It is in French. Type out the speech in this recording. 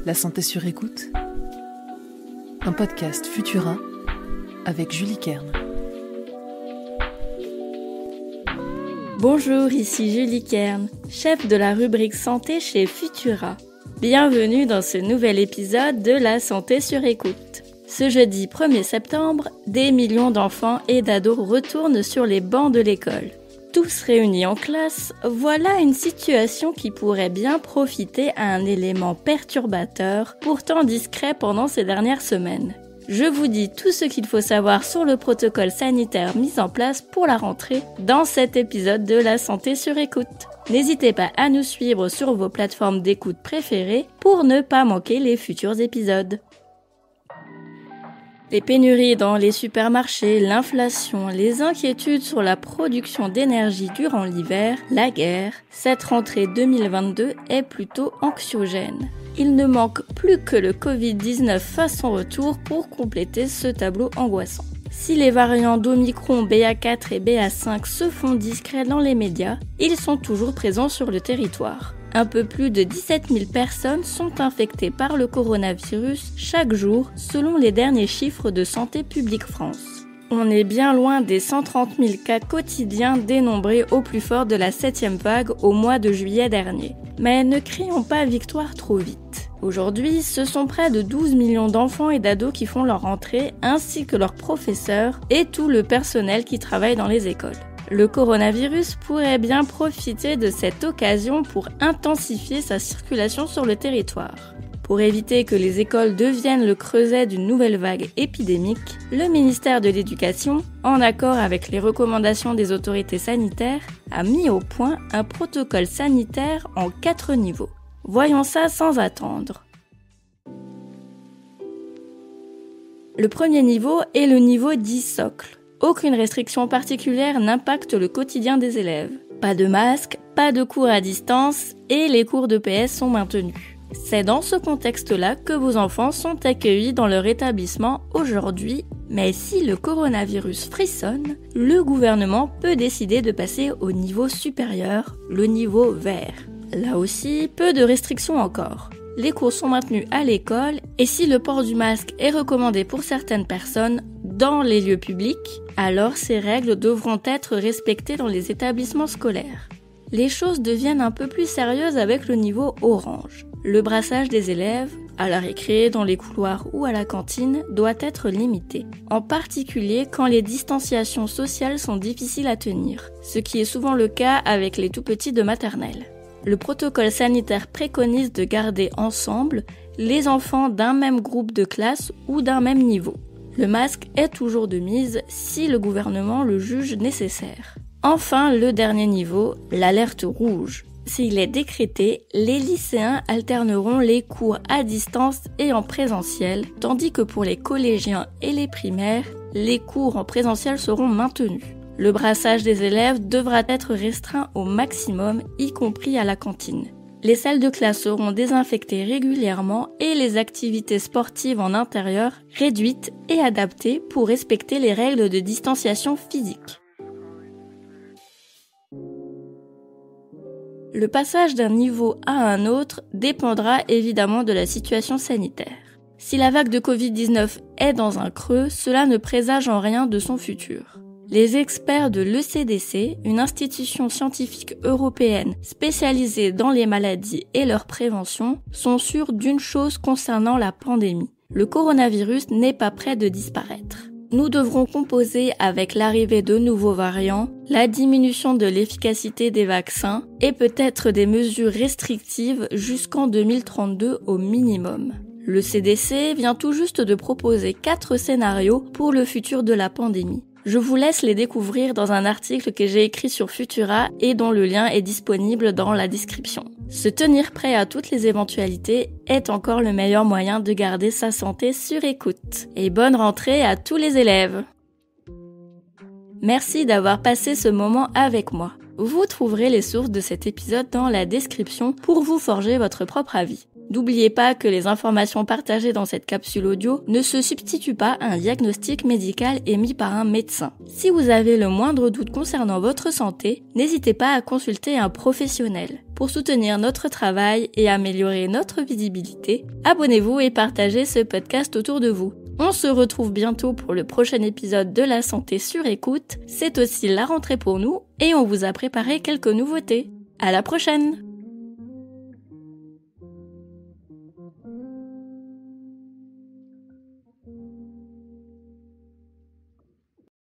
La santé sur écoute, un podcast Futura avec Julie Kern. Bonjour, ici Julie Kern, chef de la rubrique santé chez Futura. Bienvenue dans ce nouvel épisode de La santé sur écoute. Ce jeudi 1er septembre, des millions d'enfants et d'ados retournent sur les bancs de l'école. Tous réunis en classe, voilà une situation qui pourrait bien profiter à un élément perturbateur, pourtant discret pendant ces dernières semaines. Je vous dis tout ce qu'il faut savoir sur le protocole sanitaire mis en place pour la rentrée dans cet épisode de La santé sur écoute. N'hésitez pas à nous suivre sur vos plateformes d'écoute préférées pour ne pas manquer les futurs épisodes. Les pénuries dans les supermarchés, l'inflation, les inquiétudes sur la production d'énergie durant l'hiver, la guerre, cette rentrée 2022 est plutôt anxiogène. Il ne manque plus que le Covid-19 fasse son retour pour compléter ce tableau angoissant. Si les variants d'Omicron BA4 et BA5 se font discrets dans les médias, ils sont toujours présents sur le territoire. Un peu plus de 17 000 personnes sont infectées par le coronavirus chaque jour, selon les derniers chiffres de Santé publique France. On est bien loin des 130 000 cas quotidiens dénombrés au plus fort de la 7e vague au mois de juillet dernier. Mais ne crions pas victoire trop vite. Aujourd'hui, ce sont près de 12 millions d'enfants et d'ados qui font leur rentrée, ainsi que leurs professeurs et tout le personnel qui travaille dans les écoles. Le coronavirus pourrait bien profiter de cette occasion pour intensifier sa circulation sur le territoire. Pour éviter que les écoles deviennent le creuset d'une nouvelle vague épidémique, le ministère de l'Éducation, en accord avec les recommandations des autorités sanitaires, a mis au point un protocole sanitaire en 4 niveaux. Voyons ça sans attendre. Le premier niveau est le niveau dit socle. Aucune restriction particulière n'impacte le quotidien des élèves. Pas de masque, pas de cours à distance et les cours d'EPS sont maintenus. C'est dans ce contexte-là que vos enfants sont accueillis dans leur établissement aujourd'hui, mais si le coronavirus frissonne, le gouvernement peut décider de passer au niveau supérieur, le niveau vert. Là aussi, peu de restrictions encore. Les cours sont maintenus à l'école et si le port du masque est recommandé pour certaines personnes dans les lieux publics, alors ces règles devront être respectées dans les établissements scolaires. Les choses deviennent un peu plus sérieuses avec le niveau orange. Le brassage des élèves, à la récré, dans les couloirs ou à la cantine, doit être limité. En particulier quand les distanciations sociales sont difficiles à tenir, ce qui est souvent le cas avec les tout-petits de maternelle. Le protocole sanitaire préconise de garder ensemble les enfants d'un même groupe de classe ou d'un même niveau. Le masque est toujours de mise si le gouvernement le juge nécessaire. Enfin, le dernier niveau, l'alerte rouge. S'il est décrété, les lycéens alterneront les cours à distance et en présentiel, tandis que pour les collégiens et les primaires, les cours en présentiel seront maintenus. Le brassage des élèves devra être restreint au maximum, y compris à la cantine. Les salles de classe seront désinfectées régulièrement et les activités sportives en intérieur réduites et adaptées pour respecter les règles de distanciation physique. Le passage d'un niveau à un autre dépendra évidemment de la situation sanitaire. Si la vague de Covid-19 est dans un creux, cela ne présage en rien de son futur. Les experts de l'ECDC, une institution scientifique européenne spécialisée dans les maladies et leur prévention, sont sûrs d'une chose concernant la pandémie. Le coronavirus n'est pas près de disparaître. Nous devrons composer avec l'arrivée de nouveaux variants, la diminution de l'efficacité des vaccins et peut-être des mesures restrictives jusqu'en 2032 au minimum. Le CDC vient tout juste de proposer 4 scénarios pour le futur de la pandémie. Je vous laisse les découvrir dans un article que j'ai écrit sur Futura et dont le lien est disponible dans la description. Se tenir prêt à toutes les éventualités est encore le meilleur moyen de garder sa santé sur écoute. Et bonne rentrée à tous les élèves! Merci d'avoir passé ce moment avec moi. Vous trouverez les sources de cet épisode dans la description pour vous forger votre propre avis. N'oubliez pas que les informations partagées dans cette capsule audio ne se substituent pas à un diagnostic médical émis par un médecin. Si vous avez le moindre doute concernant votre santé, n'hésitez pas à consulter un professionnel. Pour soutenir notre travail et améliorer notre visibilité, abonnez-vous et partagez ce podcast autour de vous. On se retrouve bientôt pour le prochain épisode de La Santé sur écoute. C'est aussi la rentrée pour nous et on vous a préparé quelques nouveautés. À la prochaine!